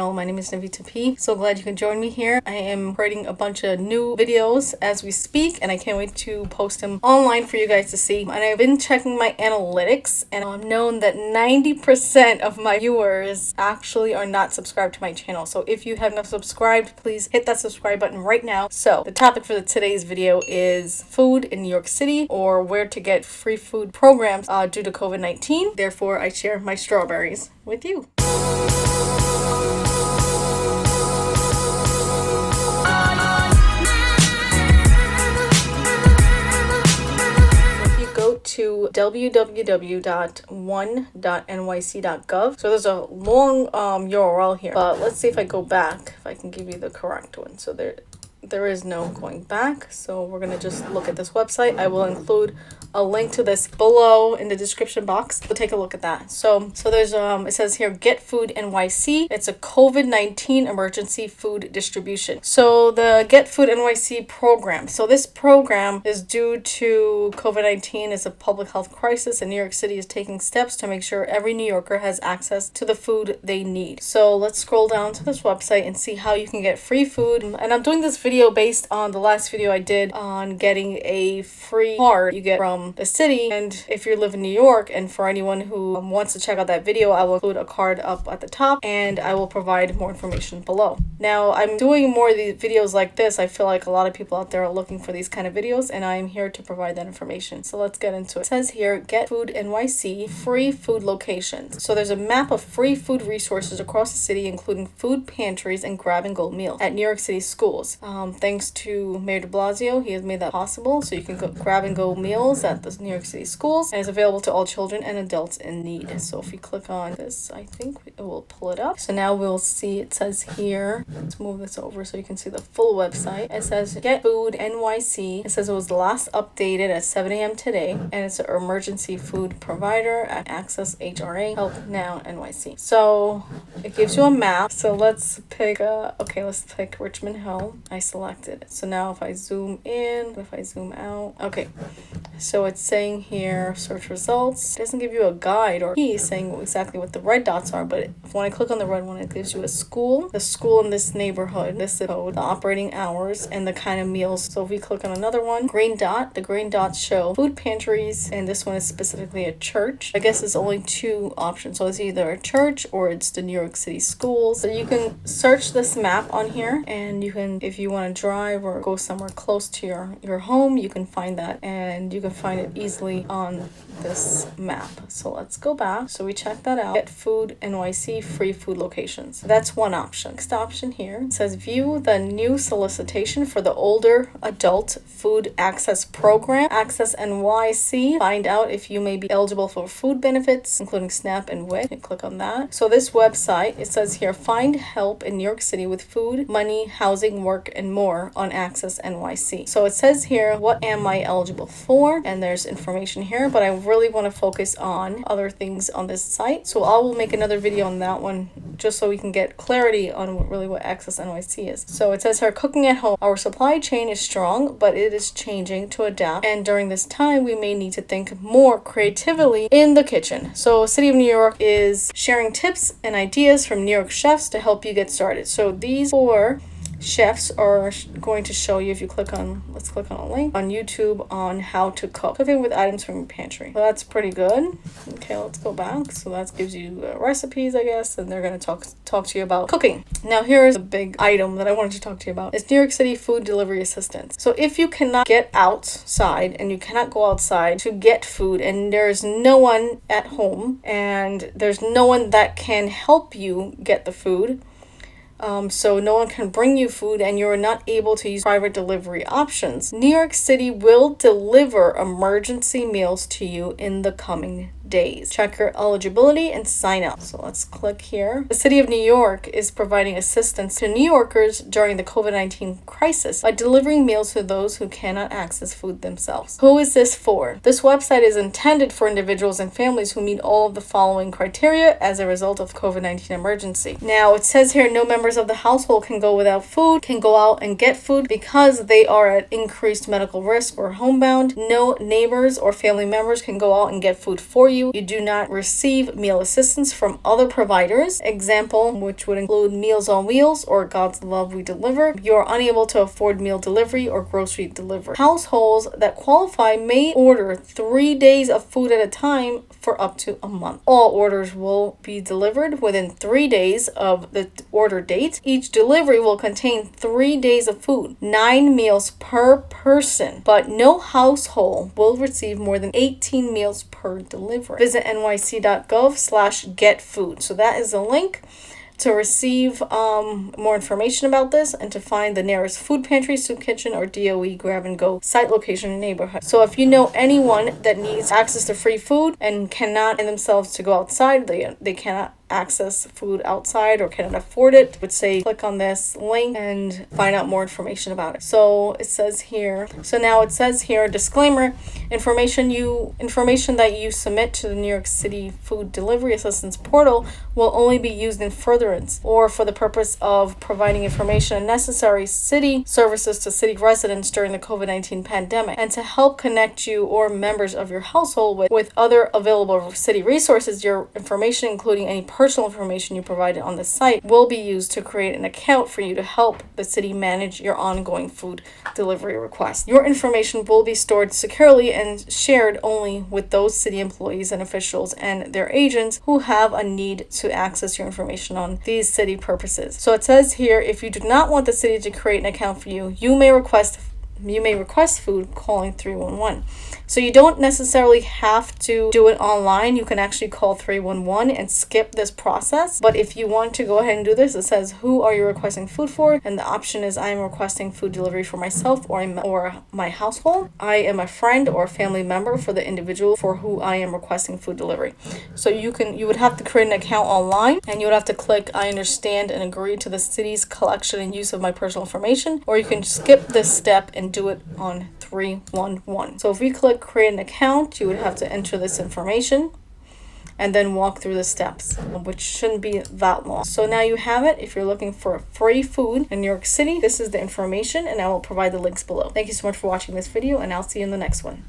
My name is Navita P. So glad you can join me here. I am creating a bunch of new videos as we speak, and I can't wait to post them online for you guys to see. And I've been checking my analytics, and I've known that 90% of my viewers actually are not subscribed to my channel. So if you have not subscribed, please hit that subscribe button right now. So the topic for today's video is food in New York City, or where to get free food programs due to COVID-19. Therefore, I share my strawberries with you. To www.one.nyc.gov. So there's a long URL here, but let's see if I go back, if I can give you the correct one. So there is no going back, so we're gonna just look at this website. I will include a link to this below in the description box, so take a look at that. So there's it says here, Get Food NYC. It's a COVID-19 emergency food distribution. So the Get Food NYC program, so this program is due to COVID-19 as a public health crisis, and New York City is taking steps to make sure every New Yorker has access to the food they need. So let's scroll down to this website and see how you can get free food. And I'm doing this video based on the last video I did on getting a free card you get from the city. And if you live in New York, and for anyone who wants to check out that video, I will include a card up at the top, and I will provide more information below. Now, I'm doing more of these videos like this. I feel like a lot of people out there are looking for these kind of videos, and I'm here to provide that information. So let's get into it. It says here, Get Food NYC, free food locations. So there's a map of free food resources across the city, including food pantries and grab-and-go meals at New York City schools. Thanks to Mayor de Blasio, he has made that possible. So you can go grab-and-go meals at the New York City schools, and it's available to all children and adults in need. So if we click on this, I think it will pull it up. So now we'll see, it says here, let's move this over so you can see the full website. It says Get Food NYC. It says it was last updated at 7 a.m. today, and it's an emergency food provider at Access HRA Help Now NYC. So it gives you a map. So let's pick let's pick Richmond Hill. I selected it. So now if I zoom in, if I zoom out, okay. So it's saying here, search results. It doesn't give you a guide or key saying exactly what the red dots are, but when I click on the red one, it gives you a school, the school in this neighborhood, this zip code, the operating hours, and the kind of meals. So if we click on another one, green dot, the green dots show food pantries, and this one is specifically a church. I guess it's only two options. So it's either a church or it's the New York City schools. So you can search this map on here, and you can, if you want to drive or go somewhere close to your home, you can find that, and you can find it easily on this map. So let's go back. So we checked that out. Get Food NYC, free food locations. That's one option. Next option here, it says view the new solicitation for the older adult food access program, Access NYC. Find out if you may be eligible for food benefits, including SNAP and WIC. And click on that. So this website, it says here, find help in New York City with food, money, housing, work, and more on Access NYC. So it says here, what am I eligible for? And there's information here, but I really want to focus on other things on this site. So I will make another video on that one just so we can get clarity on what Access NYC is. So it says here, cooking at home. Our supply chain is strong, but it is changing to adapt. And during this time, we may need to think more creatively in the kitchen. So City of New York is sharing tips and ideas from New York chefs to help you get started. So these 4 chefs are going to show you, if you click on, let's click on a link on YouTube on how to cook. Cooking with items from your pantry. So that's pretty good. Okay, let's go back. So that gives you recipes, I guess, and they're going to talk to you about cooking. Now here's a big item that I wanted to talk to you about. It's New York City food delivery assistance. So if you cannot get outside and you cannot go outside to get food, and there's no one at home and there's no one that can help you get the food, so no one can bring you food and you're not able to use private delivery options, New York City will deliver emergency meals to you in the coming days. Check your eligibility and sign up. So let's click here. The City of New York is providing assistance to New Yorkers during the COVID-19 crisis by delivering meals to those who cannot access food themselves. Who is this for? This website is intended for individuals and families who meet all of the following criteria as a result of COVID-19 emergency. Now it says here, no members of the household can go without food, can go out and get food because they are at increased medical risk or homebound. No neighbors or family members can go out and get food for you you. You do not receive meal assistance from other providers. Example, which would include Meals on Wheels or God's Love We Deliver. You're unable to afford meal delivery or grocery delivery. Households that qualify may order 3 days of food at a time for up to a month. All orders will be delivered within 3 days of the order date. Each delivery will contain 3 days of food, 9 meals per person, but no household will receive more than 18 meals per delivery. Visit nyc.gov/getfood. So that is a link to receive more information about this and to find the nearest food pantry, soup kitchen, or DOE grab-and-go site location in neighborhood. So if you know anyone that needs access to free food and cannot in themselves to go outside, they cannot access food outside or cannot afford it, would say click on this link and find out more information about it. So it says here, disclaimer, information that you submit to the New York City Food Delivery Assistance Portal will only be used in furtherance or for the purpose of providing information and necessary city services to city residents during the COVID-19 pandemic, and to help connect you or members of your household with other available city resources. Your information, including any personal information you provided on the site, will be used to create an account for you to help the city manage your ongoing food delivery requests. Your information will be stored securely and shared only with those city employees and officials and their agents who have a need to access your information on these city purposes. So it says here, if you do not want the city to create an account for you, you may request food calling 311. So you don't necessarily have to do it online. You can actually call 311 and skip this process. But if you want to go ahead and do this, it says, who are you requesting food for? And the option is, I am requesting food delivery for myself or my household. I am a friend or family member for the individual for who I am requesting food delivery. So you would have to create an account online, and you would have to click I understand and agree to the city's collection and use of my personal information, or you can skip this step and do it on 311. So if we click create an account, you would have to enter this information and then walk through the steps, which shouldn't be that long. So now you have it. If you're looking for free food in New York City, this is the information, and I will provide the links below. Thank you so much for watching this video, and I'll see you in the next one.